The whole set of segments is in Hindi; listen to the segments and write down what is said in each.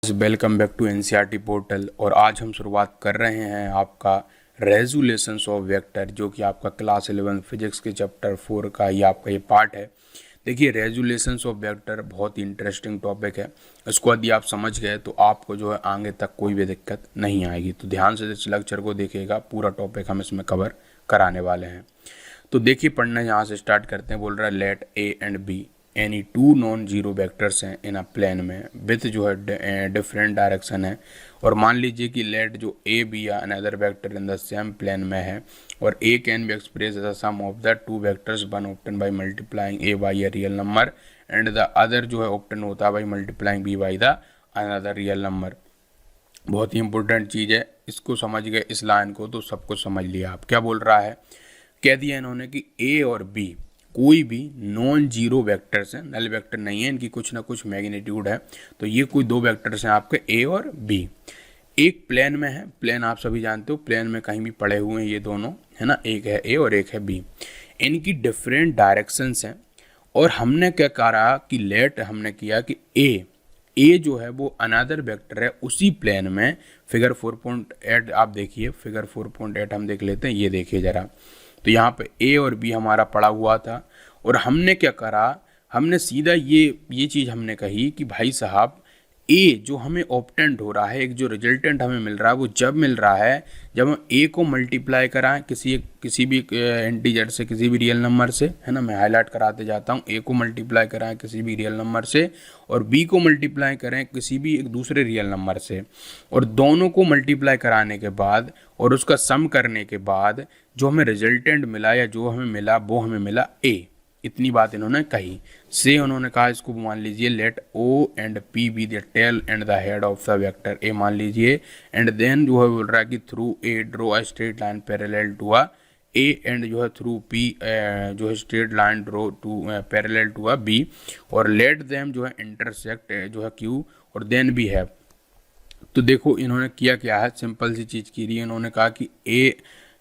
Welcome back to NCERT portal. और आज हम शुरुआत कर रहे हैं आपका रेजुलेशंस ऑफ वेक्टर, जो कि आपका क्लास 11 फिजिक्स के चैप्टर 4 का ही आपका ये पार्ट है। देखिए, रेजुलेशंस ऑफ वेक्टर बहुत ही इंटरेस्टिंग टॉपिक है। इसको यदि आप समझ गए तो आपको जो है आगे तक कोई भी दिक्कत नहीं आएगी। तो ध्यान से इस लेक्चर को देखिएगा, पूरा टॉपिक हम इसमें कवर कराने वाले हैं। तो देखिए, पढ़ना यहाँ से स्टार्ट करते हैं। बोल रहा है let A and B any two non zero vectors हैं इन अ प्लेन में विथ जो है डिफरेंट डायरेक्शन है। और मान लीजिए कि लेट जो ए बी या another vector in the same plane में है, और A can be express as a sum of the two vectors one obtain by multiplying A by a real number and the other जो है ऑब्टेन होता है by multiplying B by the another real number. बहुत ही इंपॉर्टेंट चीज़ है, इसको समझ गए इस लाइन को तो सब कुछ समझ लिया। आप क्या बोल रहा है, कह दिया इन्होंने कि ए और बी कोई भी नॉन जीरो वेक्टर्स हैं, नल वेक्टर नहीं है, इनकी कुछ ना कुछ मैग्नीट्यूड है। तो ये कोई दो वेक्टर्स हैं आपके ए और बी, एक प्लेन में है। प्लेन आप सभी जानते हो, प्लेन में कहीं भी पड़े हुए हैं ये दोनों, है ना, एक है ए और एक है बी। इनकी डिफरेंट डायरेक्शंस हैं। और हमने क्या कहा कि लेट हमने किया कि ए जो है वो अनदर वेक्टर है उसी प्लेन में। फिगर 4.8 आप देखिए, फिगर 4.8 हम देख लेते हैं। ये देखिए ज़रा, तो यहाँ पे ए और बी हमारा पड़ा हुआ था। और हमने क्या करा, हमने सीधा ये चीज़ हमने कही कि भाई साहब, ए जो हमें ऑप्टेंट हो रहा है, एक जो रिजल्टेंट हमें मिल रहा है, वो जब मिल रहा है जब हम ए को मल्टीप्लाई कराएं किसी भी इंटीजर से, किसी भी रियल नंबर से, है ना। मैं हाईलाइट कराते जाता हूँ, ए को मल्टीप्लाई कराएं किसी भी रियल नंबर से और बी को मल्टीप्लाई करें किसी भी एक दूसरे रियल नंबर से, और दोनों को मल्टीप्लाई कराने के बाद और उसका सम करने के बाद जो हमें रिजल्टेंट मिला या जो हमें मिला वो हमें मिला ए। इतनी बात इन्होंने कही। से उन्होंने कहा, इसको मान लीजिए let O and P be the tail and the head of the vector A मान लीजिए। एंड देन जो है बोल रहा है कि through A draw a straight line parallel to a A and जो है थ्रू पी जो है straight line draw to parallel to a B, और लेट देम जो है इंटरसेक्ट जो है क्यू और देन बी हैव। तो देखो इन्होंने किया क्या है, सिंपल सी चीज़ की रही है। इन्होंने कहा कि ए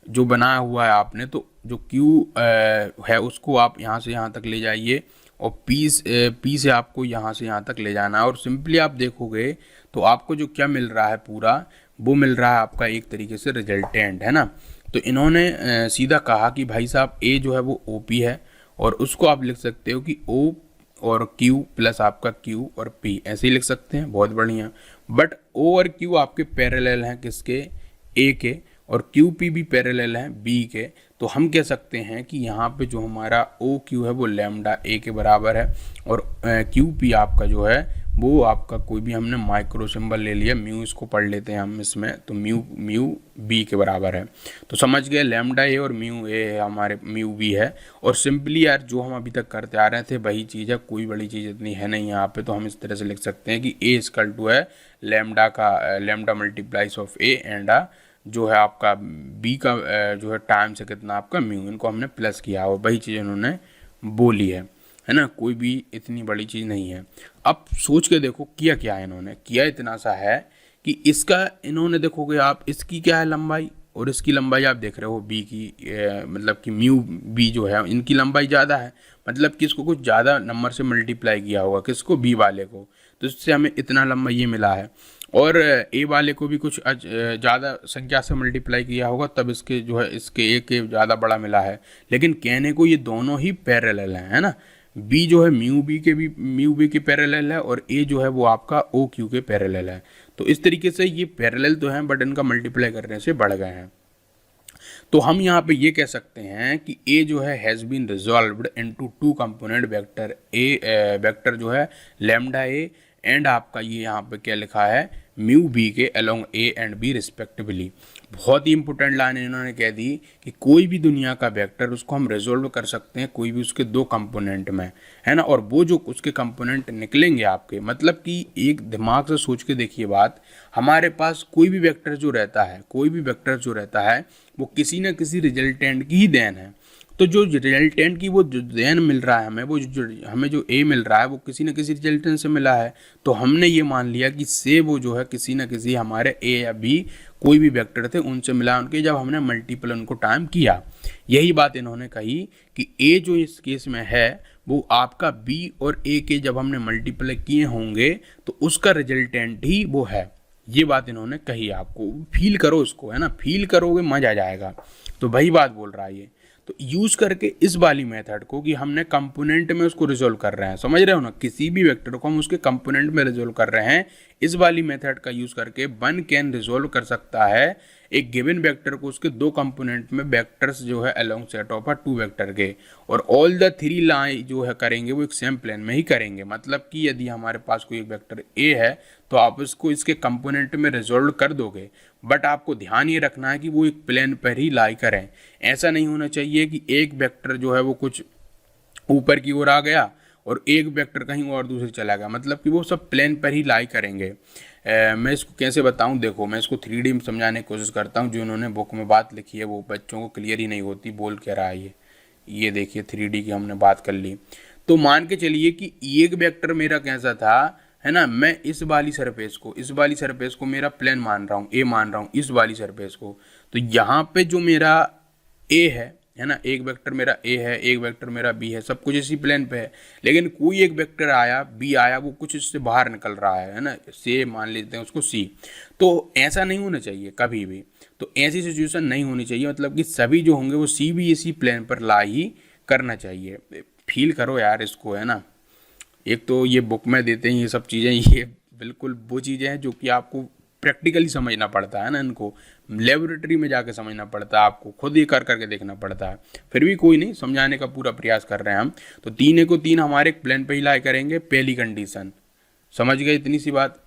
जो बनाया हुआ है आपने, तो जो Q है उसको आप यहाँ से यहाँ तक ले जाइए, और P से आपको यहाँ से यहाँ तक ले जाना है। और सिंपली आप देखोगे तो आपको जो क्या मिल रहा है पूरा, वो मिल रहा है आपका एक तरीके से रिजल्टेंट, है ना। तो इन्होंने सीधा कहा कि भाई साहब ए जो है वो OP है, और उसको आप लिख सकते हो कि O और Q प्लस आपका Q और P, ऐसे ही लिख सकते हैं। बहुत बढ़िया। बट O और Q आपके पैरेलल हैं किसके, A के, और क्यू पी भी पैरेलल है बी के। तो हम कह सकते हैं कि यहाँ पे जो हमारा ओ क्यू है वो लैम्डा ए के बराबर है, और क्यू पी आपका जो है वो आपका कोई भी हमने माइक्रो सिंबल ले लिया, म्यू इसको पढ़ लेते हैं हम इसमें, तो म्यू बी के बराबर है। तो समझ गए, लैम्डा ए और म्यू ए है हमारे, म्यू बी है। और सिंपली यार जो हम अभी तक करते आ रहे थे वही चीज़ है, कोई बड़ी चीज़ इतनी है नहीं यहाँ पे। तो हम इस तरह से लिख सकते हैं कि ए इक्वल टू है lambda multiplies of A and जो है आपका बी का जो है टाइम से कितना आपका म्यू, इनको हमने प्लस किया और वही चीज़ इन्होंने बोली है ना। कोई भी इतनी बड़ी चीज़ नहीं है। अब सोच के देखो किया क्या है इन्होंने, किया इतना सा है कि इसका इन्होंने देखोगे आप, इसकी क्या है लंबाई और इसकी लंबाई आप देख रहे हो बी की, मतलब कि म्यू बी जो है इनकी लंबाई ज़्यादा है, मतलब कि इसको कुछ ज़्यादा नंबर से मल्टीप्लाई किया होगा, किसको, बी वाले को। तो इससे हमें इतना लंबा ये मिला है। और ए वाले को भी कुछ ज़्यादा संख्या से मल्टीप्लाई किया होगा, तब इसके जो है इसके ए के ज़्यादा बड़ा मिला है। लेकिन कहने को ये दोनों ही पैरेलल हैं, है ना। बी जो है म्यू बी के पैरेलल है, और ए जो है वो आपका ओ क्यू के पैरेलल है। तो इस तरीके से ये पैरेलल तो हैं, बट इनका मल्टीप्लाई करने से बढ़ गए हैं। तो हम यहाँ पे ये कह सकते हैं कि ए जो है has been resolved into two component vector vector जो है लैम्डा ए एंड आपका ये यहाँ पे क्या लिखा है म्यू बी के along A and B respectively. बहुत ही इंपॉर्टेंट लाइन इन्होंने कह दी कि कोई भी दुनिया का वेक्टर उसको हम रिजोल्व कर सकते हैं कोई भी उसके दो कंपोनेंट में, है ना। और वो जो उसके कंपोनेंट निकलेंगे आपके, मतलब कि एक दिमाग से सोच के देखिए बात, हमारे पास कोई भी वेक्टर जो रहता है वो किसी न किसी रिजल्टेंट की ही देन है। तो जो रिजल्टेंट की वो जो देन मिल रहा है हमें, वो जो हमें जो ए मिल रहा है वो किसी न किसी रिजल्टेंट से मिला है। तो हमने ये मान लिया कि से वो जो है किसी न किसी हमारे ए या बी कोई भी वेक्टर थे उनसे मिला, उनके जब हमने मल्टीपल उनको टाइम किया। यही बात इन्होंने कही कि ए जो इस केस में है वो आपका बी और ए के जब हमने मल्टीप्लाई किए होंगे तो उसका रिजल्टेंट ही वो है। ये बात इन्होंने कही आपको, फील करो इसको, है ना, फील करोगे मजा आ जाएगा। तो वही बात बोल रहा है ये। तो यूज करके इस वाली मेथड को कि हमने कंपोनेंट में उसको रिजोल्व कर रहे हैं, समझ रहे हो ना, किसी भी वेक्टर को हम उसके कंपोनेंट में रिजोल्व कर रहे हैं, इस वाली मेथड का यूज करके वन कैन रिजोल्व कर सकता है एक गिवन वेक्टर को उसके दो कंपोनेंट में वेक्टर्स जो है along set of two vector के, और ऑल द थ्री लाइन जो है करेंगे वो एक सेम प्लेन में ही करेंगे। मतलब कि यदि हमारे पास कोई एक वेक्टर ए है तो आप इसको इसके कंपोनेंट में रिजोल्व कर दोगे, बट आपको ध्यान ये रखना है कि वो एक प्लेन पर ही लाई करें। ऐसा नहीं होना चाहिए कि एक वेक्टर जो है वो कुछ ऊपर की ओर आ गया और एक वेक्टर कहीं और दूसरी चला गया, मतलब कि वो सब प्लेन पर ही लाई करेंगे। मैं इसको कैसे बताऊं, देखो मैं इसको 3D में समझाने की कोशिश करता हूं। जो इन्होंने बुक में बात लिखी है वो बच्चों को क्लियर ही नहीं होती, बोल क्या रहा है ये देखिए 3D की हमने बात कर ली। तो मान के चलिए कि एक वेक्टर मेरा कैसा था, है ना, मैं इस वाली सरफेस को मेरा प्लेन मान रहा हूँ, ए मान रहा हूँ इस वाली सरफेस को। तो यहाँ पे जो मेरा ए है ना, एक वेक्टर मेरा ए है, एक वेक्टर मेरा बी है, सब कुछ इसी प्लेन पे है। लेकिन कोई एक वेक्टर आया बी आया, वो कुछ इससे बाहर निकल रहा है ना, से मान लेते हैं उसको सी। तो ऐसा नहीं होना चाहिए कभी भी, तो ऐसी सिचुएशन नहीं होनी चाहिए। मतलब कि सभी जो होंगे वो सी भी इसी प्लेन पर ला ही करना चाहिए। फील करो यार इसको, है ना। एक तो ये बुक में देते हैं ये सब चीज़ें, ये बिल्कुल वो चीज़ें हैं जो कि आपको प्रैक्टिकली समझना पड़ता है ना, इनको लेबोरेटरी में जाके समझना पड़ता है, आपको खुद ही कर करके देखना पड़ता है। फिर भी कोई नहीं, समझाने का पूरा प्रयास कर रहे हैं हम। तो 3 को 3 हमारे एक प्लेन पे ही लाई करेंगे, पहली कंडीशन। समझ गए इतनी सी बात।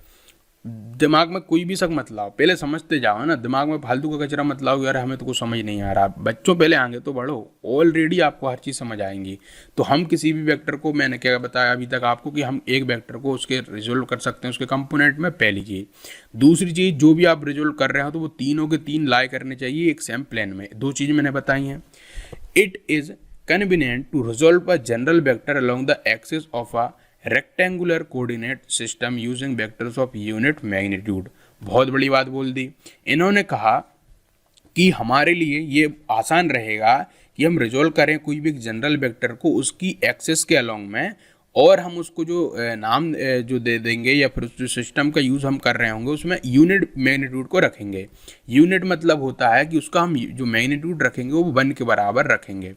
दिमाग में कोई भी शक मत लाओ, पहले समझते जाओ, है ना, दिमाग में फालतू का कचरा मत लाओ यार हमें तो कुछ समझ नहीं आ रहा। बच्चों पहले आगे तो बढ़ो, ऑलरेडी आपको हर चीज़ समझ आएंगी। तो हम किसी भी वेक्टर को, मैंने क्या बताया अभी तक आपको कि हम एक वेक्टर को उसके रिजोल्व कर सकते हैं उसके कंपोनेंट में, पहली चीज़। दूसरी चीज़, जो भी आप रिजोल्व कर रहे हो तो वो तीनों के तीन लाई करने चाहिए एक सेम प्लेन में। दो चीज़ मैंने बताई हैं। It is convenient to resolve a general vector along the axis of a rectangular coordinate system using vectors of unit magnitude. बहुत बड़ी बात बोल दी इन्होंने, कहा कि हमारे लिए ये आसान रहेगा कि हम रिजोल्व करें कोई भी जनरल वेक्टर को उसकी एक्सिस के अलोंग में, और हम उसको जो नाम जो दे देंगे या फिर जो सिस्टम का यूज़ हम कर रहे होंगे उसमें यूनिट मैग्नीट्यूड को रखेंगे। यूनिट मतलब होता है कि उसका हम जो मैग्नीट्यूड रखेंगे वो 1 के बराबर रखेंगे।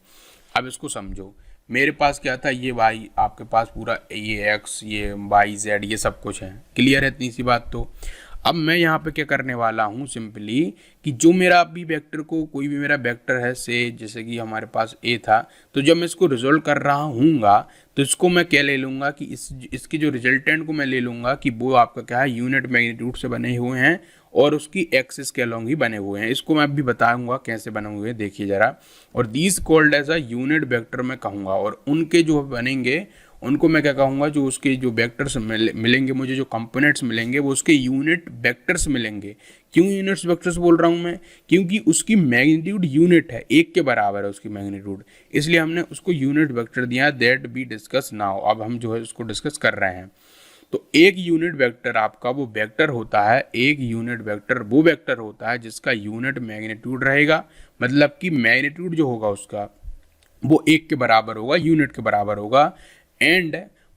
अब इसको समझो, मेरे पास क्या था, ये वाई, आपके पास पूरा ये एक्स, ये वाई जेड, ये सब कुछ है। क्लियर है इतनी सी बात। तो अब मैं यहाँ पे क्या करने वाला हूँ, सिंपली कि जो मेरा अभी वेक्टर को, कोई भी मेरा वेक्टर है से, जैसे कि हमारे पास ए था, तो जब मैं इसको रिजोल्व कर रहा हूँगा तो इसको मैं क्या ले लूँगा कि इसकी जो रिजल्टेंट को मैं ले लूँगा कि वो आपका क्या है, यूनिट मैग्नीट्यूड से बने हुए हैं और उसकी एक्सिस के अलोंग ही बने हुए हैं। इसको मैं अभी बताऊंगा कैसे बने हुए हैं, देखिए जरा। और these called as a unit vector मैं कहूँगा, और उनके जो बनेंगे उनको मैं क्या कहूँगा, जो उसके जो वेक्टर्स मिलेंगे मुझे, जो कंपोनेंट्स मिलेंगे वो उसके यूनिट वेक्टर्स मिलेंगे। क्यों यूनिट्स वेक्टर्स बोल रहा हूँ मैं, क्योंकि उसकी मैग्नीट्यूड यूनिट है, 1 के बराबर है उसकी मैग्नीट्यूड, इसलिए हमने उसको यूनिट वेक्टर दिया। दैट बी डिस्कस नाउ, अब हम जो है उसको डिस्कस कर रहे हैं। तो एक यूनिट वेक्टर आपका वो वेक्टर होता है, एक यूनिट वेक्टर वो वेक्टर होता है जिसका यूनिट मैग्नीट्यूड रहेगा, मतलब कि मैग्नीट्यूड जो होगा उसका वो 1 के बराबर होगा, यूनिट के बराबर होगा, एंड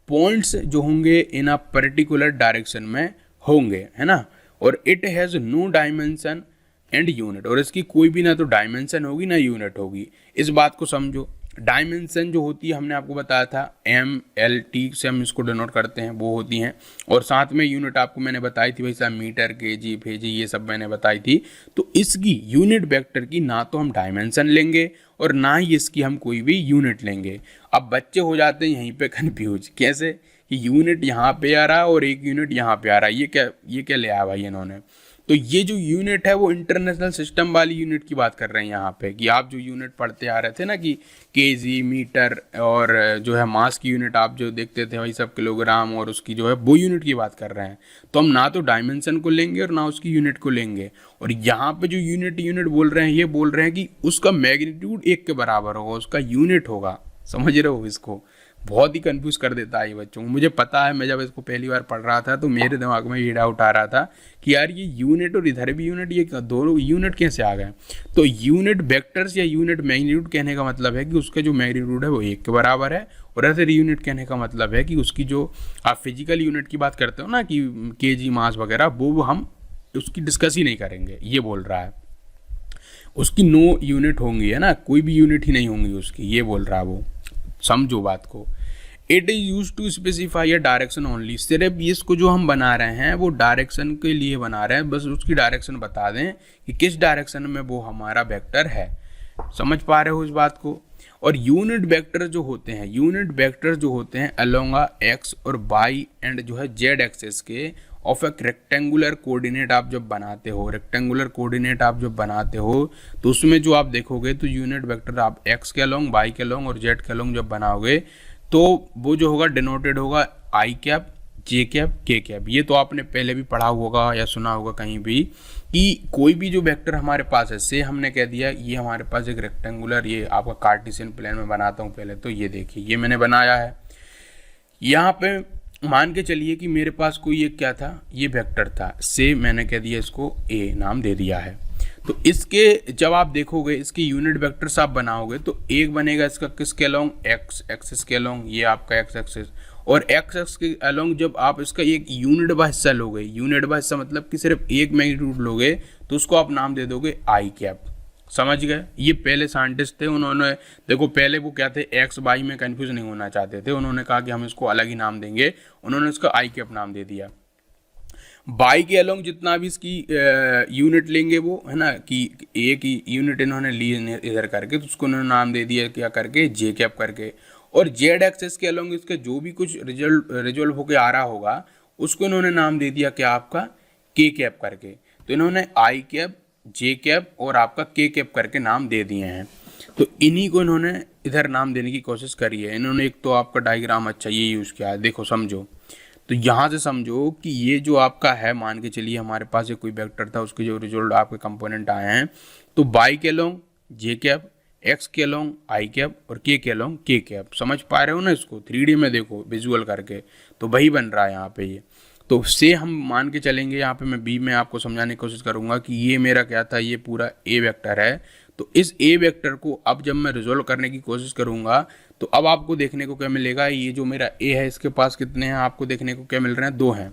पॉइंट्स जो होंगे इन अ पर्टिकुलर डायरेक्शन में होंगे, है ना। और it has no dimension and unit, और इसकी कोई भी ना तो डायमेंशन होगी ना यूनिट होगी। इस बात को समझो। डायमेंशन जो होती है हमने आपको बताया था MLT से हम इसको डिनोट करते हैं, वो होती हैं, और साथ में यूनिट आपको मैंने बताई थी वैसा मीटर, केजी, फेजी, ये सब मैंने बताई थी। तो इसकी यूनिट वेक्टर की ना तो हम डायमेंशन लेंगे और ना ही इसकी हम कोई भी यूनिट लेंगे। अब बच्चे हो जाते हैं यहीं पे कंफ्यूज, कैसे कि यूनिट यहाँ पे आ रहा है और एक यूनिट यहाँ पे आ रहा है, ये क्या ले आया भाई इन्होंने। तो ये जो यूनिट है वो इंटरनेशनल सिस्टम वाली यूनिट की बात कर रहे हैं यहाँ पे, कि आप जो यूनिट पढ़ते आ रहे थे ना कि केजी, मीटर, और जो है मास की यूनिट आप जो देखते थे वही सब किलोग्राम, और उसकी जो है वो यूनिट की बात कर रहे हैं। तो हम ना तो डायमेंशन को लेंगे और ना उसकी यूनिट को लेंगे। और यहाँ पे जो यूनिट बोल रहे हैं, ये बोल रहे हैं कि उसका मैग्नीट्यूड 1 के बराबर होगा, उसका यूनिट होगा। समझ रहे हो इसको, बहुत ही कंफ्यूज कर देता है ये बच्चों को। मुझे पता है, मैं जब इसको पहली बार पढ़ रहा था तो मेरे दिमाग में ये डाउट आ रहा था कि यार ये यूनिट और इधर भी यूनिट, ये दोनों यूनिट कैसे आ गए। तो यूनिट वेक्टर्स या यूनिट मैग्नीट्यूड कहने का मतलब है कि उसका जो मैग्नीट्यूड है वो 1 के बराबर है, और अदर यूनिट कहने का मतलब है कि उसकी जो आप फिजिकल यूनिट की बात करते हो ना कि केजी मास वगैरह, वो हम उसकी डिस्कस ही नहीं करेंगे, ये बोल रहा है। उसकी नो यूनिट होंगी, है ना, कोई भी यूनिट ही नहीं होंगी उसकी, ये बोल रहा है वो। समझो बात को। It is use to specify a direction only, सिर्फ इसको जो हम बना रहे हैं वो डायरेक्शन के लिए बना रहे हैं, बस उसकी डायरेक्शन बता दें कि किस डायरेक्शन में वो हमारा वेक्टर है। समझ पा रहे हो इस बात को। और यूनिट वेक्टर जो होते हैं, यूनिट वेक्टर जो होते हैं अलोंग एक्स और वाई एंड जो है जेड एक्सिस के ऑफ एक रेक्टेंगुलर कोऑर्डिनेट आप जब बनाते हो, रेक्टेंगुलर कोऑर्डिनेट आप जब बनाते हो तो उसमें जो आप देखोगे तो यूनिट वेक्टर आप एक्स के अलोंग, वाई के अलोंग और जेड के अलोंग जब बनाओगे तो वो जो होगा डिनोटेड होगा आई कैप, जे कैप, के कैप। ये तो आपने पहले भी पढ़ा होगा या सुना होगा कहीं भी कि कोई भी जो वेक्टर हमारे पास है, से हमने कह दिया ये हमारे पास एक रेक्टेंगुलर, ये आपका कार्टेशियन प्लेन में बनाता हूँ पहले, तो ये देखिए ये मैंने बनाया है। यहाँ पे मान के चलिए कि मेरे पास कोई एक क्या था, ये वेक्टर था, से मैंने कह दिया इसको ए नाम दे दिया है। तो इसके जब आप देखोगे इसके यूनिट वेक्टर्स आप बनाओगे तो एक बनेगा इसका किसके अलोंग, एक्स एक्सिस के अलोंग, ये आपका एक्स एक्सिस, और एक्स एक्स के अलोंग जब आप इसका एक यूनिट बाय हिस्सा लोगे, यूनिट बाय हिस्सा मतलब कि सिर्फ एक मैग्नीट्यूड लोगे, तो उसको आप नाम दे दोगे आई कैप। समझ गए। ये पहले साइंटिस्ट थे, उन्होंने देखो पहले वो क्या थे, एक्स वाई में कंफ्यूज नहीं होना चाहते थे, उन्होंने कहा कि हम इसको अलग ही नाम देंगे, उन्होंने इसका आई कैप नाम दे दिया। बाई के अलोंग जितना भी इसकी यूनिट लेंगे वो, है ना, कि एक ही यूनिट इन्होंने ली इधर करके, तो उसको उन्होंने नाम दे दिया क्या करके, जे कैप करके। और जेड एक्सेस के अलोंग इसके जो भी कुछ रिजल्ट होके आ रहा होगा उसको इन्होंने नाम दे दिया क्या, आपका के कैप करके। तो इन्होंने आई कैप, जे कैप और आपका के कैप करके नाम दे दिए हैं। तो इन्हीं को इन्होंने इधर नाम देने की कोशिश करी है। इन्होंने एक तो आपका डायग्राम अच्छा ये यूज़ किया है, देखो समझो। तो यहाँ से समझो कि ये जो आपका है, मान के चलिए हमारे पास एक कोई वेक्टर था, उसके जो रिजल्ट आपके कंपोनेंट आए हैं, तो बाई के अलोंग जे कैप, एक्स के अलोंग आई कैप और के अलोंग के कैप। समझ पा रहे हो ना इसको, 3D में देखो विजुअल करके, तो वही बन रहा है यहाँ पे ये। तो से हम मान के चलेंगे, यहाँ पे मैं बी में आपको समझाने की कोशिश करूँगा कि ये मेरा क्या था, ये पूरा ए वेक्टर है। तो इस ए वेक्टर को अब जब मैं रिजोल्व करने की कोशिश करूँगा तो अब आपको देखने को क्या मिलेगा, ये जो मेरा ए है इसके पास कितने हैं आपको देखने को क्या मिल रहे हैं, 2 हैं।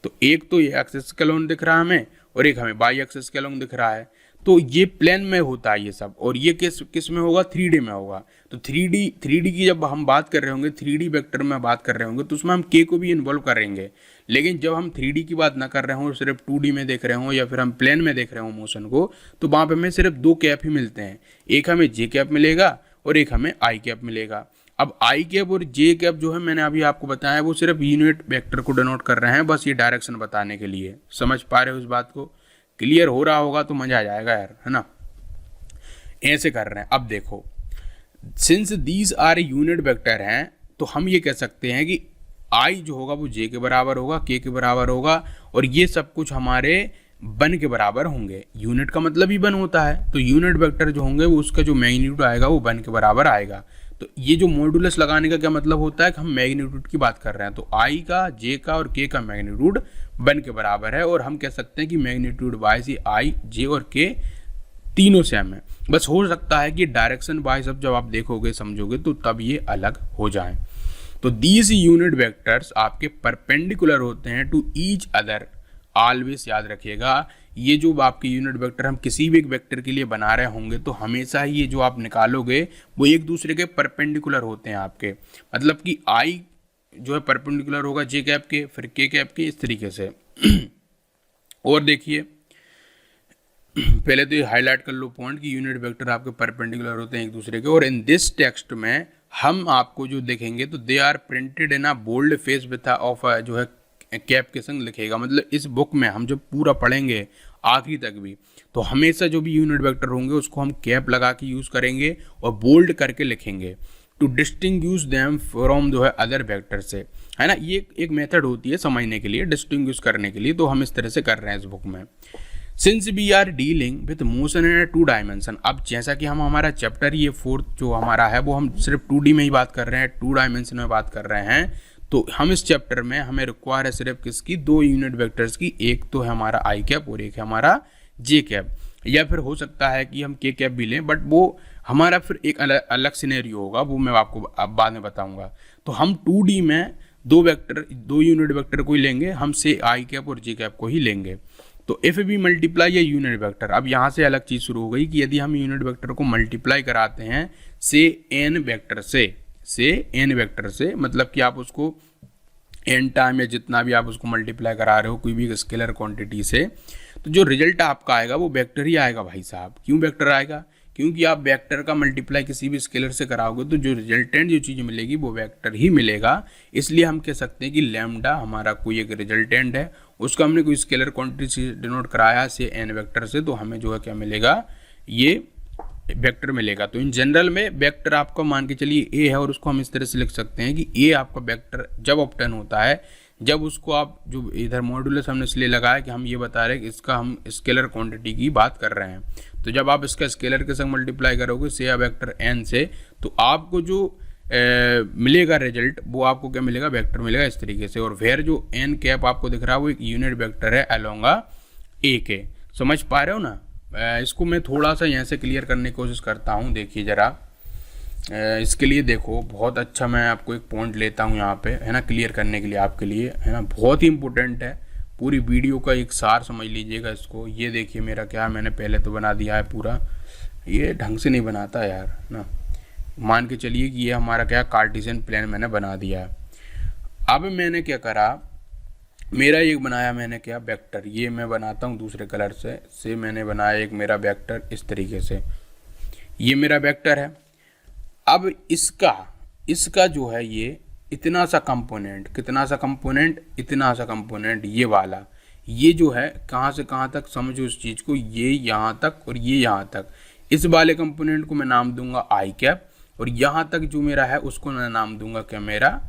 तो एक तो ये एक्सिस के अलोंग दिख रहा है हमें, और एक हमें बाई एक्सिस के अलोंग दिख रहा है। तो ये प्लेन में होता है ये सब, और ये किस में होगा, 3D में होगा। तो 3D की जब हम बात कर रहे होंगे, 3D वेक्टर में बात कर रहे होंगे, तो उसमें हम के को भी इन्वॉल्व करेंगे। लेकिन जब हम 3D की बात ना कर रहे हों, सिर्फ 2D में देख रहे हों या फिर हम प्लेन में देख रहे हों मोशन को, तो वहाँ पे हमें सिर्फ 2 कैप ही मिलते हैं। एक हमें जे कैप मिलेगा और एक हमें आई कैप मिलेगा। अब आई कैप और जे कैप जो है मैंने अभी आपको बताया, वो सिर्फ यूनिट वेक्टर को डिनोट कर रहे हैं, बस ये डायरेक्शन बताने के लिए। समझ पा रहे हो इस बात को, क्लियर हो रहा होगा तो मजा आ जाएगा यार, है ना। ऐसे कर रहे हैं। अब देखो, since these are unit vector हैं, तो हम ये कह सकते हैं कि आई जो होगा वो जे के बराबर होगा, के बराबर होगा, और ये सब कुछ हमारे वन के बराबर होंगे। यूनिट का मतलब ही वन होता है, तो यूनिट वेक्टर जो होंगे वो उसका जो मैग्नीट्यूड आएगा वो वन के बराबर आएगा। तो ये जो मॉड्यूलस लगाने का क्या मतलब होता है कि हम मैग्नीट्यूड की बात कर रहे हैं, तो आई का, जे का और के का मैग्नीट्यूड वन के बराबर है, और हम कह सकते हैं कि मैग्नीट्यूड वाइज ही आई, जे और के तीनों सेम है। बस हो सकता है कि डायरेक्शन वाइज अब जब आप देखोगे समझोगे तो तब ये अलग हो जाए। तो दीज यूनिट वेक्टर्स आपके परपेंडिकुलर होते हैं टू ईच अदर। ऑलवेज याद रखिएगा, ये जो आपके यूनिट वेक्टर हम किसी भी एक वेक्टर के लिए बना रहे होंगे तो हमेशा ही ये जो आप निकालोगे वो एक दूसरे के परपेंडिकुलर होते हैं आपके। मतलब कि आई जो है परपेंडिकुलर होगा जे कैप के, फिर के कैप के, इस तरीके से। और देखिए पहले तो ये हाईलाइट कर लो पॉइंट कि यूनिट वेक्टर आपके परपेंडिकुलर होते हैं एक दूसरे के। और इन दिस टेक्स्ट में हम आपको जो देखेंगे तो they are printed in a bold face with of जो है कैप के संग लिखेगा। मतलब इस बुक में हम जब पूरा पढ़ेंगे आखिरी तक भी, तो हमेशा जो भी यूनिट वेक्टर होंगे उसको हम कैप लगा के यूज़ करेंगे और बोल्ड करके लिखेंगे टू डिस्टिंग्विश देम फ्रॉम जो है अदर वेक्टर से, है ना। ये एक मेथड होती है समझने के लिए, डिस्टिंग्विश करने के लिए, तो हम इस तरह से कर रहे हैं इस बुक में। Since we are dealing with motion in 2 dimension, अब जैसा कि हम हमारा चैप्टर ये 4th जो हमारा है वो हम सिर्फ 2D में ही बात कर रहे हैं, 2 डायमेंशन में बात कर रहे हैं, तो हम इस चैप्टर में हमें रिक्वायर है सिर्फ किसकी, 2 यूनिट वेक्टर्स की, एक तो है हमारा आई कैप और एक है हमारा जे कैप, या फिर हो सकता है कि हम के कैप भी लें, बट वो हमारा फिर एक अलग सिनेरियो होगा, वो मैं आपको अब बाद में बताऊंगा। तो हम 2D में 2 यूनिट वेक्टर को ही लेंगे, हम से आई कैप और जे कैप को ही लेंगे। तो इफ वी मल्टीप्लाई ये यूनिट वेक्टर, अब यहाँ से अलग चीज़ शुरू हो गई कि यदि हम यूनिट वेक्टर को मल्टीप्लाई कराते हैं से एन वेक्टर से, मतलब कि आप उसको एन टाइम या जितना भी आप उसको मल्टीप्लाई करा रहे हो कोई भी स्केलर क्वांटिटी से, तो जो रिजल्ट आपका आएगा वो वेक्टर ही आएगा भाई साहब। क्यों वेक्टर आएगा? क्योंकि आप वेक्टर का मल्टीप्लाई किसी भी स्केलर से कराओगे तो जो रिजल्टेंट जो चीज़ मिलेगी वो वेक्टर ही मिलेगा। इसलिए हम कह सकते हैं कि लैम्डा हमारा कोई एक रिजल्टेंट है, उसका हमने कोई स्केलर क्वांटिटी से डिनोट कराया से एन वेक्टर से, तो हमें जो है क्या मिलेगा, ये वेक्टर मिलेगा। तो इन जनरल में वेक्टर आपका मान के चलिए ए है, और उसको हम इस तरह से लिख सकते हैं कि ए आपका वेक्टर जब ऑब्टेन होता है, जब उसको आप जो इधर मॉड्यूलस हमने इसलिए लगाया कि हम ये बता रहे हैं कि इसका हम स्केलर क्वांटिटी की बात कर रहे हैं, तो जब आप इसका स्केलर के संग मल्टीप्लाई करोगे से या वेक्टर एन से, तो आपको जो मिलेगा रिजल्ट वो आपको क्या मिलेगा, वेक्टर मिलेगा इस तरीके से। और वेयर जो एन कैप आपको दिख रहा है वो एक यूनिट वेक्टर है अलोंगा ए के। समझ पा रहे हो ना? इसको मैं थोड़ा सा यहाँ से क्लियर करने की कोशिश करता हूँ। देखिए ज़रा, इसके लिए देखो बहुत अच्छा मैं आपको एक पॉइंट लेता हूँ यहाँ पे, है ना, क्लियर करने के लिए आपके लिए, है ना, बहुत ही इंपॉर्टेंट है। पूरी वीडियो का एक सार समझ लीजिएगा इसको। ये देखिए मेरा क्या, मैंने पहले तो बना दिया है पूरा, ये ढंग से नहीं बनाता यार ना, मान के चलिए कि ये हमारा क्या कार्टेशियन प्लेन मैंने बना दिया है। अब मैंने क्या करा, मेरा एक बनाया मैंने क्या वेक्टर, ये मैं बनाता हूँ दूसरे कलर से मैंने बनाया एक मेरा वेक्टर इस तरीके से, ये मेरा वेक्टर है। अब इसका जो है ये इतना सा कंपोनेंट, कितना सा कंपोनेंट, इतना सा कंपोनेंट, ये वाला, ये जो है कहाँ से कहाँ तक, समझो इस चीज़ को, ये यहाँ तक और ये यहाँ तक, इस वाले कंपोनेंट को मैं नाम दूंगा आई कैप, और यहाँ तक जो मेरा है उसको मैं नाम दूंगा क्या, मेरा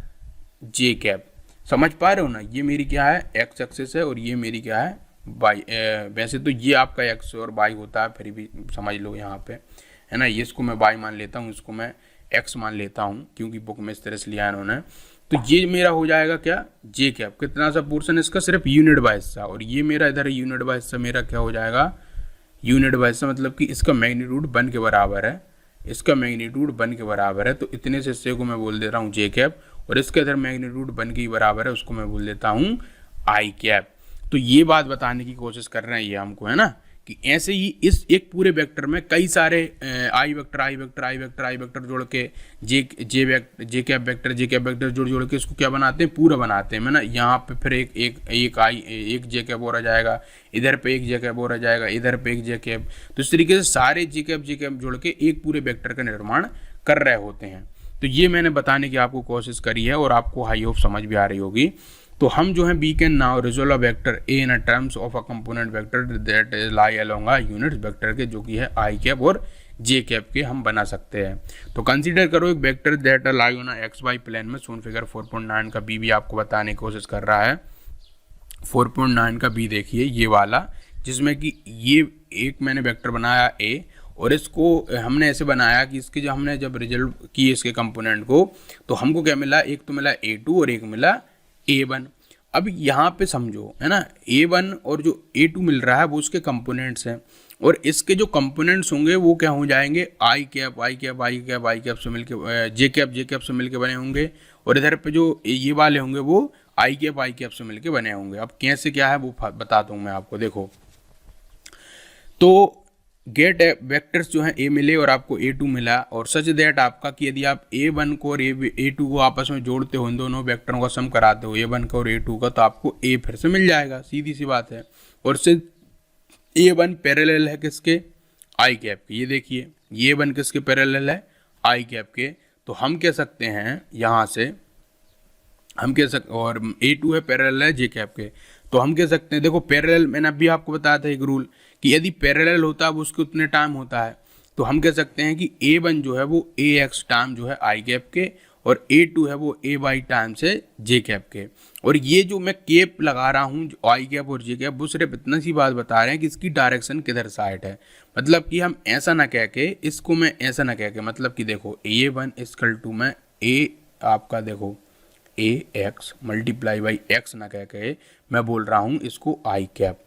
जे कैप। समझ पा रहे हो ना? ये मेरी क्या है, एक्स एक्सिस है, और ये मेरी क्या है, वाई। वैसे तो ये आपका एक्स और वाई होता है, फिर भी समझ लो यहाँ पे, है ना, ये इसको मैं वाई मान लेता हूँ, इसको मैं एक्स मान लेता हूँ, क्योंकि बुक में इस तरह से लिया इन्होंने। तो ये मेरा हो जाएगा क्या, जे कैप। कितना सा पोर्शन इसका, सिर्फ यूनिट बाय हिस्सा, और ये मेरा इधर यूनिट बाय हिस्सा मेरा क्या हो जाएगा, यूनिट बाय हिस्सा, मतलब कि इसका मैग्नीट्यूड 1 के बराबर है, इसका मैग्नीट्यूड 1 के बराबर है, तो इतने से हिस्से को मैं बोल दे रहा हूँ जे कैप, और इसके इधर मैग्नीट्यूड 1 के बराबर है, उसको मैं बोल देता हूँ आई कैप। तो ये बात बताने की कोशिश कर रहे हैं ये हमको, है ना, कि ऐसे ही इस एक पूरे वेक्टर में कई सारे आई वेक्टर जोड़ के जे कैप वेक्टर जोड़ के इसको क्या बनाते हैं, पूरा बनाते हैं, है ना। यहाँ पे फिर एक जे कैप और आ जाएगा, इधर पे एक जे कैप और आ जाएगा, इधर पे एक जे कैप, तो इस तरीके से सारे जे कैप जोड़ के एक पूरे वेक्टर का निर्माण कर रहे होते हैं। तो ये मैंने बताने की आपको कोशिश करी है, और आपको हाई होप समझ भी आ रही होगी। तो हम जो है we can now resolve a vector A in terms of a component vector that is lie along a unit vector के, जो कि है आई कैप और जे कैप के हम बना सकते हैं। तो कंसीडर करो एक vector that lie on X Y plane में, सोन फिगर 4.9 का बी भी आपको बताने की कोशिश कर रहा है। 4.9 का बी देखिए ये वाला, जिसमें कि ये एक मैंने वेक्टर बनाया ए, और इसको हमने ऐसे बनाया कि इसके जो हमने जब रिजल्व किए इसके कंपोनेंट को, तो हमको क्या मिला, एक तो मिला A2 और एक मिला A1। अब यहाँ पे समझो, है ना, A1 और जो A2 मिल रहा है वो उसके कंपोनेंट्स हैं, और इसके जो कंपोनेंट्स होंगे वो क्या हो जाएंगे, आई कैप से मिलके जे कैप से मिलके बने होंगे, और इधर पे जो ये वाले होंगे वो आई कैप से मिलके बने होंगे। अब कैसे क्या है वो बताता हूँ मैं आपको। देखो, तो गेट वेक्टर्स जो है ए मिले और आपको A2 मिला, और सच दैट आपका कि यदि आप A1 को और A2 को आपस में जोड़ते हो, इन दोनों वेक्टरों का सम कराते हो A1 का और A2 का, तो आपको A फिर से मिल जाएगा, सीधी सी बात है। और से A1 पैरेलल है किसके, आई कैप के। ये देखिए ये A1 किसके पैरेलल है, आई कैप के। तो हम कह सकते हैं यहाँ से, हम कह सकते, और A2 है पैरेलल है जे कैप के, तो हम कह सकते हैं, देखो पैरेलल मैंने अभी आपको बताया था एक रूल कि यदि पैरेलल होता है वो उसके उतने टाइम होता है, तो हम कह सकते हैं कि A1 जो है वो AX टाइम जो है आई कैप के, और A2 है वो A बाई टाइम्स है जे कैप के। और ये जो मैं केप लगा रहा हूँ आई कैप और जे कैप, वो सिर्फ इतना सी बात बता रहे हैं कि इसकी डायरेक्शन किधर साइड है। मतलब कि हम ऐसा ना कह के, इसको मैं ऐसा ना कह के, मतलब कि देखो A1 इक्वल टू मैं A आपका देखो AX मल्टीप्लाई बाई एक्स ना कह के मैं बोल रहा हूँ इसको आई कैप।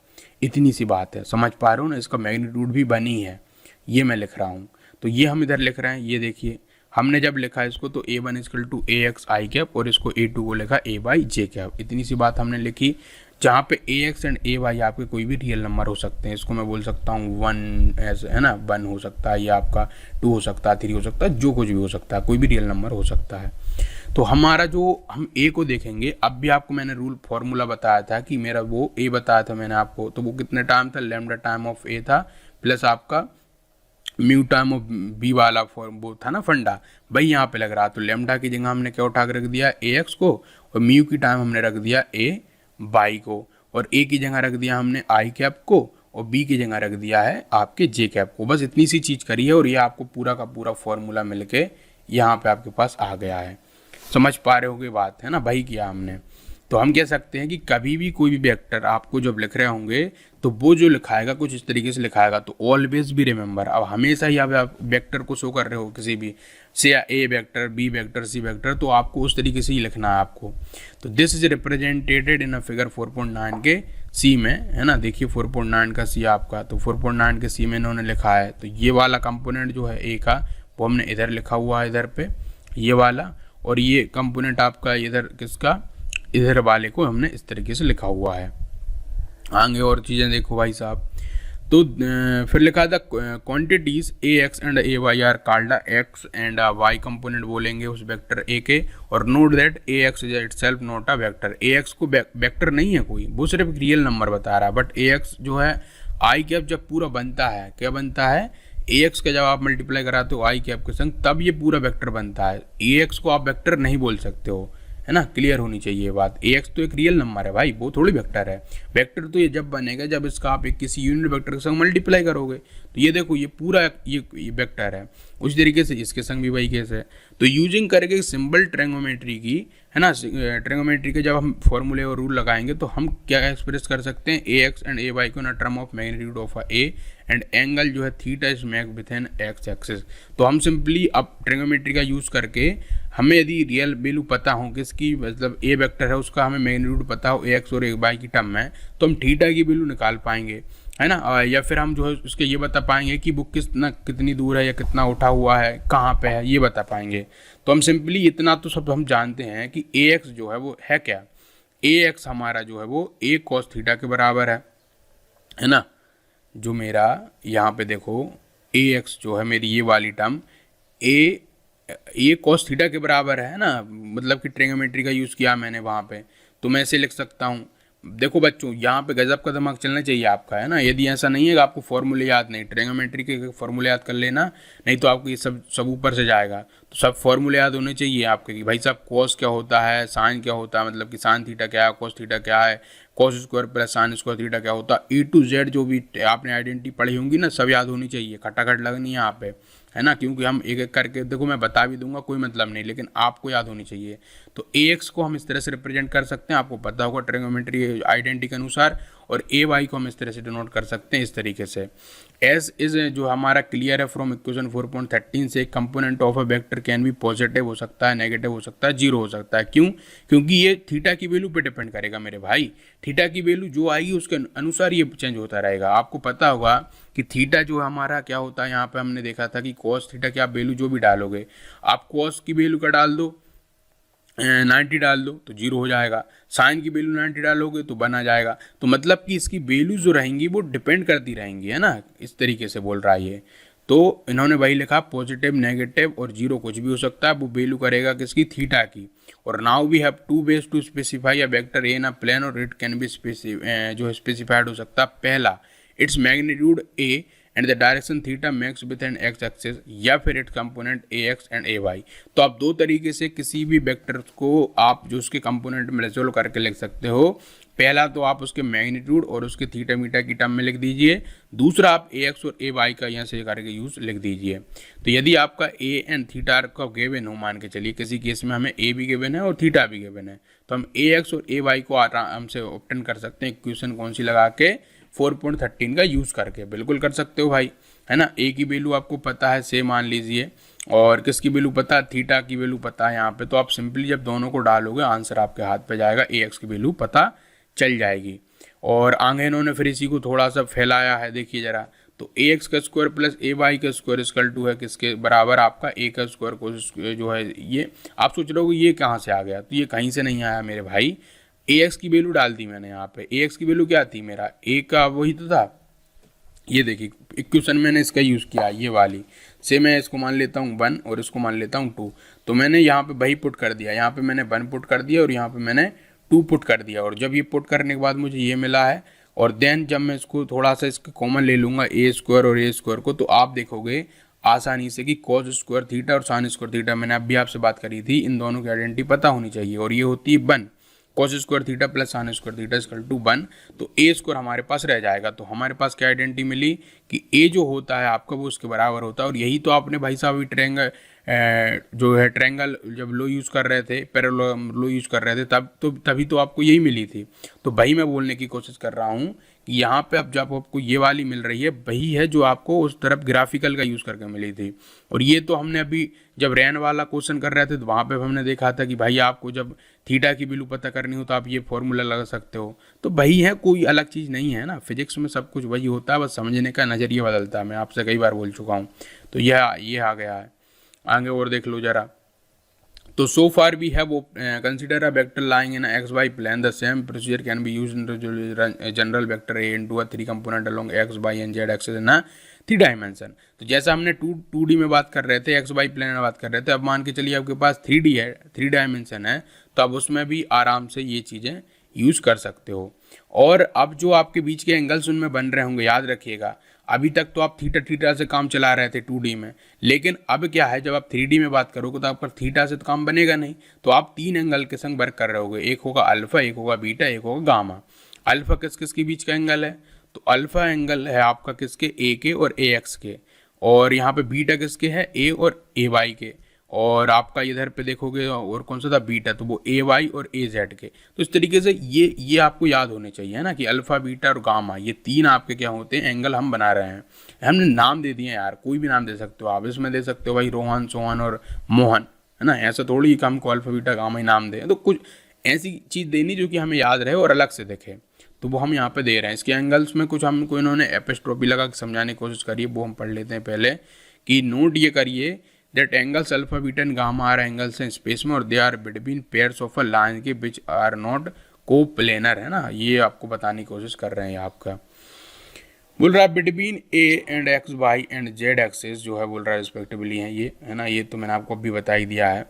इतनी सी बात है, समझ पा रहे हो ना। इसका मैग्नीट्यूड भी बनी है, ये मैं लिख रहा हूँ। तो ये हम इधर लिख रहे हैं, ये देखिए हमने जब लिखा इसको तो A1 equal to AX I cap और इसको A2 को लिखा A बाई जे कैप। इतनी सी बात हमने लिखी, जहाँ पे AX एंड AY आपके कोई भी रियल नंबर हो सकते हैं। इसको मैं बोल सकता हूँ 1 ऐसे है ना, 1 हो सकता है, या आपका 2 हो सकता है, 3 हो सकता है, जो कुछ भी हो सकता है, कोई भी रियल नंबर हो सकता है। तो हमारा जो हम A को देखेंगे, अब भी आपको मैंने रूल फॉर्मूला बताया था कि मेरा वो A बताया था मैंने आपको, तो वो कितने टाइम था, लैम्डा टाइम ऑफ A था प्लस आपका म्यू टाइम ऑफ बी वाला फॉर्म वो था ना फंडा, भाई यहाँ पे लग रहा। तो लेमडा की जगह हमने क्या उठा के रख दिया AX को, और म्यू की टाइम हमने रख दिया A बाई को, और A की जगह रख दिया हमने आई कैप को, और B की जगह रख दिया है आपके जे कैप को। बस इतनी सी चीज़ करी है और ये आपको पूरा का पूरा फॉर्मूला मिल के यहाँ पे आपके पास आ गया है। समझ पा रहे हो कि बात है ना, भाई किया हमने। तो हम कह सकते हैं कि कभी भी कोई भी वेक्टर आपको जब लिख रहे होंगे तो वो जो लिखाएगा कुछ इस तरीके से लिखाएगा। तो ऑलवेज भी रिमेंबर, अब हमेशा ही आप वेक्टर को शो कर रहे हो किसी भी से, A vector, B vector, C vector, तो आपको उस तरीके से ही लिखना है आपको। तो this is represented in a figure 4.9 के C में, है ना। देखिए 4.9 का C आपका, तो 4.9 के C में इन्होंने लिखा है। तो ये वाला कंपोनेंट जो है A का, वो हमने इधर लिखा हुआ है, इधर पे ये वाला, और ये कंपोनेंट आपका इधर किसका, इधर वाले को हमने इस तरीके से लिखा हुआ है। आगे और चीज़ें देखो भाई साहब। तो फिर लिखा था quantities AX and AY are called X and Y component बोलेंगे उस वेक्टर A के। और note that AX is itself not a vector. AX को वेक्टर नहीं है कोई, वो सिर्फ रियल नंबर बता रहा है। बट AX जो है आई कैप जब पूरा बनता है, क्या बनता है, AX का जब आप मल्टीप्लाई कराते हो आई कैप के संग, तब ये पूरा वेक्टर बनता है। AX को आप वेक्टर नहीं बोल सकते हो, है ना, क्लियर होनी चाहिए ये बात। AX तो एक रियल नंबर है भाई, वो थोड़ी वेक्टर है। वेक्टर तो ये जब बनेगा जब इसका आप एक किसी यूनिट वेक्टर के संग मल्टीप्लाई करोगे। तो ये देखो ये पूरा ये वेक्टर है। उसी तरीके से इसके संग भी वही केस है। तो यूजिंग करके सिंबल ट्रिग्नोमेट्री की, है ना, ट्रिग्नोमेट्री के जब हम फॉर्मूले और रूल लगाएंगे तो हम क्या एक्सप्रेस कर सकते हैं, AX एंड AY को in term of magnitude of A and angle जो है theta is make with an X axis. तो हम सिंपली अब ट्रिग्नोमेट्री का यूज़ करके हमें यदि रियल वैल्यू पता हो किसकी, मतलब A वेक्टर है उसका हमें मैग्नीट्यूड पता हो AX और AY की टर्म में, तो हम थीटा की वैल्यू निकाल पाएंगे, है ना। या फिर हम जो है उसके ये बता पाएंगे कि वो कितनी दूर है या कितना उठा हुआ है, कहाँ पे है, ये बता पाएंगे। तो हम सिंपली इतना तो सब हम जानते हैं कि AX जो है वो है क्या, AX हमारा जो है वो A cos थीटा के बराबर है ना। जो मेरा यहाँ पे देखो AX जो है मेरी ये वाली टर्म A cos थीटा के बराबर है ना, मतलब कि ट्रिग्नोमेट्री का यूज़ किया मैंने वहाँ पे। तो मैं ऐसे लिख सकता हूँ। देखो बच्चों, यहाँ पे गजब का दिमाग चलना चाहिए आपका, है ना। यदि ऐसा नहीं है कि आपको फॉर्मूले याद नहीं, ट्रिग्नोमेट्री के फॉर्मूले याद कर लेना, नहीं तो आपको ये सब ऊपर से जाएगा। तो सब फॉर्मूले याद होने चाहिए आपके कि भाई साहब कॉस क्या होता है, साइन क्या होता है, मतलब कि साइन थीटा क्या है, कॉस थीटा क्या है, cos square plus sine square theta क्या होता है, A to Z जो भी आपने आइडेंटिटी पढ़ी होंगी ना, सब याद होनी चाहिए, खटाखट लगनी है यहाँ पे, है ना। क्योंकि हम एक एक करके देखो मैं बता भी दूंगा, कोई मतलब नहीं, लेकिन आपको याद होनी चाहिए। तो AX को हम इस तरह से रिप्रेजेंट कर सकते हैं, आपको पता होगा ट्रिग्नोमेट्री आइडेंटिटी के अनुसार। और AY को हम इस तरह से डिनोट कर सकते हैं इस तरीके से। एस इज जो हमारा क्लियर है फ्रॉम इक्वेशन 4.13 से, component of a vector can भी पॉजिटिव हो सकता है, नेगेटिव हो सकता है, जीरो हो सकता है। क्यों? क्योंकि ये थीटा की वैल्यू पे डिपेंड करेगा मेरे भाई। थीटा की वैल्यू जो आएगी उसके अनुसार ये चेंज होता रहेगा। आपको पता होगा कि थीटा जो हमारा क्या होता है, यहाँ पे हमने देखा था कि कॉस थीटा की आप वैल्यू जो भी डालोगे, आप कॉस की वैल्यू का डाल दो 90 डाल दो तो जीरो हो जाएगा, साइन की वैल्यू 90 डालोगे तो 1 आ जाएगा। तो मतलब कि इसकी वैल्यू जो रहेंगी वो डिपेंड करती रहेंगी, है ना, इस तरीके से बोल रहा है ये। तो इन्होंने वही लिखा पॉजिटिव, नेगेटिव और जीरो कुछ भी हो सकता है, वो वैल्यू करेगा किसकी, थीटा की। और now we have two ways to specify a vector A in a plane, और इट कैन बी जो स्पेसिफाइड हो सकता है, पहला its magnitude A and the direction theta makes with an X axis, या फिर it component AX and AY। तो आप दो तरीके से किसी भी वेक्टर को आप जो उसके कंपोनेंट में रिजोल्व करके लिख सकते हो। पहला तो आप उसके मैग्नीट्यूड और उसके थीटा मीटा की टर्म में लिख दीजिए, दूसरा आप ए एक्स और ए वाई का यहाँ से करके यूज लिख दीजिए। तो यदि आपका ए एंड थीटा का गिवन हो, मान के चलिए किसी केस में हमें ए भी गिवन है और थीटा भी गिवन है, तो हम ए एक्स और ए वाई को आराम से ऑब्टेन कर सकते हैं इक्वेशन कौन सी लगा के, 4.13 का यूज़ करके। बिल्कुल कर सकते हो भाई, है ना। ए की वैल्यू आपको पता है से मान लीजिए, और किसकी वैल्यू पता है, थीटा की वैल्यू पता है यहाँ पे। तो आप सिंपली जब दोनों को डालोगे आंसर आपके हाथ पे जाएगा, ए एक्स की वैल्यू पता चल जाएगी। और आगे इन्होंने फिर इसी को थोड़ा सा फैलाया है, देखिए जरा। तो ए एक्स का स्क्वायर प्लस ए वाई का स्क्वायर इक्वल टू है किसके बराबर, आपका ए का स्क्वायर को जो है। ये आप सोच रहे हो ये कहाँ से आ गया, तो ये कहीं से नहीं आया मेरे भाई। ए एक्स की वैल्यू डाल दी मैंने यहाँ पे। ए एक्स की वैल्यू क्या थी, मेरा ए का वही तो था। ये देखिए इक्वेशन मैंने इसका यूज़ किया, ये वाली से मैं इसको मान लेता हूँ 1 और इसको मान लेता हूँ 2। तो मैंने यहाँ पे वही पुट कर दिया, यहाँ पे मैंने 1 पुट कर दिया और यहाँ पे मैंने 2 पुट कर दिया। और जब ये पुट करने के बाद मुझे ये मिला है, और देन जब मैं इसको थोड़ा सा इसके कॉमन ले लूँगा ए स्क्वायर और ए स्क्वायर को, तो आप देखोगे आसानी से कि कॉस स्क्वायर थीटा और साइन स्क्वायर थीटा, मैंने अभी आपसे बात करी थी, इन दोनों की आइडेंटिटी पता होनी चाहिए। और ये होती है 1, cos square theta plus sine square theta equal to 1। तो ए स्क्वायर हमारे पास रह जाएगा। तो हमारे पास क्या आइडेंटिटी मिली कि ए जो होता है आपका वो उसके बराबर होता है। और यही तो आपने भाई साहब अभी ट्रायंगल जो है ट्रायंगल जब लो यूज़ कर रहे थे, पैरेलल लो यूज़ कर रहे थे, तभी तो आपको यही मिली थी। तो वही मैं बोलने की कोशिश कर रहा हूँ कि यहाँ पे अब जब आपको ये वाली मिल रही है, वही है जो आपको उस तरफ ग्राफिकल का यूज़ करके मिली थी। और ये तो हमने अभी जब रैन वाला क्वेश्चन कर रहे थे तो वहाँ पे हमने देखा था कि भाई आपको जब थीटा की वैल्यू पता करनी हो तो आप ये फॉर्मूला लगा सकते हो। तो वही है, कोई अलग चीज़ नहीं है ना। फिजिक्स में सब कुछ वही होता है, बस समझने का नज़रिया बदलता है। मैं आपसे कई बार बोल चुका हूँ। तो ये आ गया है। आगे और देख लो जरा। तो so far we have consider a vector lying in X Y plane, the same procedure can be used in general vector A into a 3 component along X Y and Z axis in 3 dimension. तो जैसा हमने 2D में बात कर रहे थे, एक्स वाई प्लेन में बात कर रहे थे, अब मान के चलिए आपके पास 3D है, 3 डायमेंशन है, तो अब उसमें भी आराम से ये चीज़ें यूज़ कर सकते हो। और अब जो आपके बीच के एंगल्स उनमें बन रहे होंगे, याद रखिएगा अभी तक तो आप थीटा से काम चला रहे थे 2D में, लेकिन अब क्या है, जब आप 3D में बात करोगे तो आपका थीटा से तो काम बनेगा नहीं। तो आप 3 एंगल के संग वर्क कर रहे होगे, एक होगा अल्फा, एक होगा बीटा, एक होगा गामा। अल्फा किस किस के बीच का एंगल है, तो अल्फा एंगल है आपका किसके, ए के और ए एक्स के। और यहाँ पे बीटा किसके है, ए और ए वाई के। और आपका इधर पे देखोगे और कौन सा था, बीटा, तो वो ए वाई और ए जेड के। तो इस तरीके से ये आपको याद होने चाहिए, है ना, कि अल्फा बीटा और गामा ये 3 आपके क्या होते हैं, एंगल हम बना रहे हैं। हमने नाम दे दिए यार, कोई भी नाम दे सकते हो आप, इसमें दे सकते हो भाई रोहन, सोहन और मोहन, है ना। ऐसा थोड़ी कि हमको अल्फा बीटा गामा ही नाम दें। तो कुछ ऐसी चीज़ देनी जो कि हमें याद रहे और अलग से दिखे, तो वो हम यहाँ पे दे रहे हैं। इसके एंगल्स में कुछ हमको इन्होंने एपिस्ट्रोफी लगा के समझाने की कोशिश करी है, वो हम पढ़ लेते हैं पहले। कि नोट ये करिए that angles alpha beta and gamma are angles in space में, और they are between pairs of a line के विच आर नॉट कोप्लेनर, है ना। ये आपको बताने की कोशिश कर रहे हैं। आपका बोल रहा है between A and X Y and Z axis जो है बोल रहा है रिस्पेक्टिवली है ये, है ना। ये तो मैंने आपको अभी बता ही दिया है।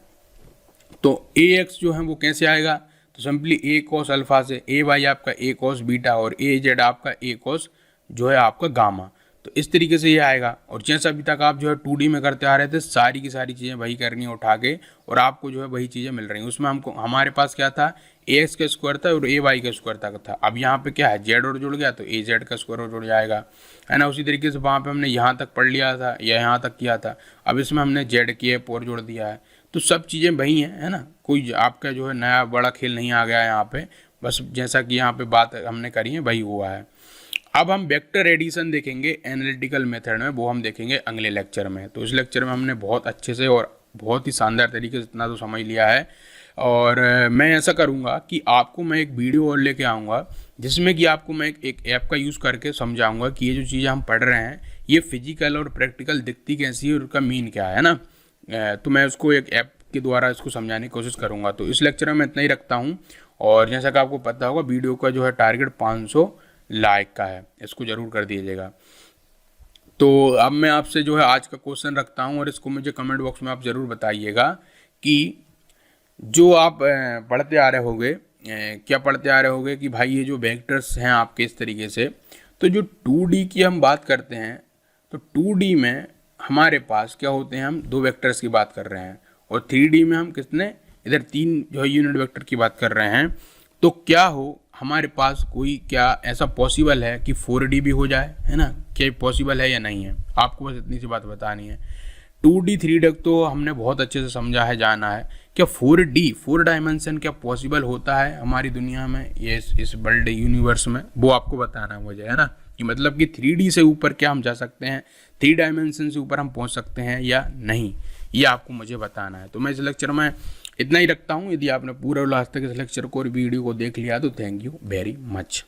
तो ए एक्स जो है वो कैसे आएगा, तो सिंपली ए कॉस अल्फा से, ए वाई आपका ए कॉस बीटा और ए जेड आपका ए कॉस जो है आपका गामा। तो इस तरीके से ये आएगा। और जैसा अभी तक आप जो है 2D में करते आ रहे थे, सारी की सारी चीज़ें वही करनी है उठा के, और आपको जो है वही चीज़ें मिल रही हैं। उसमें हमको हमारे पास क्या था, ए एक्स का स्क्वायर था और ए वाई का स्क्वायर था। अब यहाँ पे क्या है, जेड और जुड़ गया तो ए जेड का स्क्वायर और जुड़ जाएगा, है ना। उसी तरीके से वहाँ पे हमने यहाँ तक पढ़ लिया था या यहाँ तक किया था, अब इसमें हमने जेड की एप और जोड़ दिया है। तो सब चीज़ें वही हैं, है ना। कोई आपका जो है नया बड़ा खेल नहीं आ गया है यहाँ पे, बस जैसा कि यहाँ पे बात हमने करी है वही हुआ है। अब हम वेक्टर एडिशन देखेंगे एनालिटिकल मेथड में, वो हम देखेंगे अगले लेक्चर में। तो इस लेक्चर में हमने बहुत अच्छे से और बहुत ही शानदार तरीके से इतना तो समझ लिया है। और मैं ऐसा करूँगा कि आपको मैं एक वीडियो और लेके आऊँगा जिसमें कि आपको मैं एक ऐप का यूज़ करके समझाऊँगा कि ये जो चीज़ें हम पढ़ रहे हैं ये फिजिकल और प्रैक्टिकल दिखती कैसी है और उसका मीन क्या है ना। तो मैं उसको एक ऐप के द्वारा इसको समझाने की कोशिश करूँगा। तो इस लेक्चर में मैं इतना ही रखता हूँ। और जैसा कि आपको पता होगा वीडियो का जो है टारगेट 500 लाइक का है, इसको ज़रूर कर दीजिएगा। तो अब मैं आपसे जो है आज का क्वेश्चन रखता हूँ, और इसको मुझे कमेंट बॉक्स में आप ज़रूर बताइएगा कि जो आप पढ़ते आ रहे होंगे, क्या पढ़ते आ रहे होंगे कि भाई ये जो वेक्टर्स हैं आपके इस तरीके से। तो जो 2D की हम बात करते हैं, तो 2D में हमारे पास क्या होते हैं, हम 2 वेक्टर्स की बात कर रहे हैं, और 3D में हम कितने, इधर 3 जो है यूनिट वेक्टर की बात कर रहे हैं। तो क्या हो, हमारे पास कोई क्या ऐसा पॉसिबल है कि 4D भी हो जाए, है ना, क्या पॉसिबल है या नहीं है, आपको बस इतनी सी बात बतानी है। 2D 3D तो हमने बहुत अच्छे से समझा है, जाना है। क्या 4D 4 डायमेंशन क्या पॉसिबल होता है हमारी दुनिया में, ये इस वर्ल्ड यूनिवर्स में, वो आपको बताना है मुझे, है ना, कि मतलब कि 3D से ऊपर क्या हम जा सकते हैं, 3 डायमेंशन से ऊपर हम पहुंच सकते हैं या नहीं, ये आपको मुझे बताना है। तो मैं इस लेक्चर में इतना ही रखता हूँ। यदि आपने पूरा लास्ट तक इस लेक्चर को और वीडियो को देख लिया तो थैंक यू वेरी मच।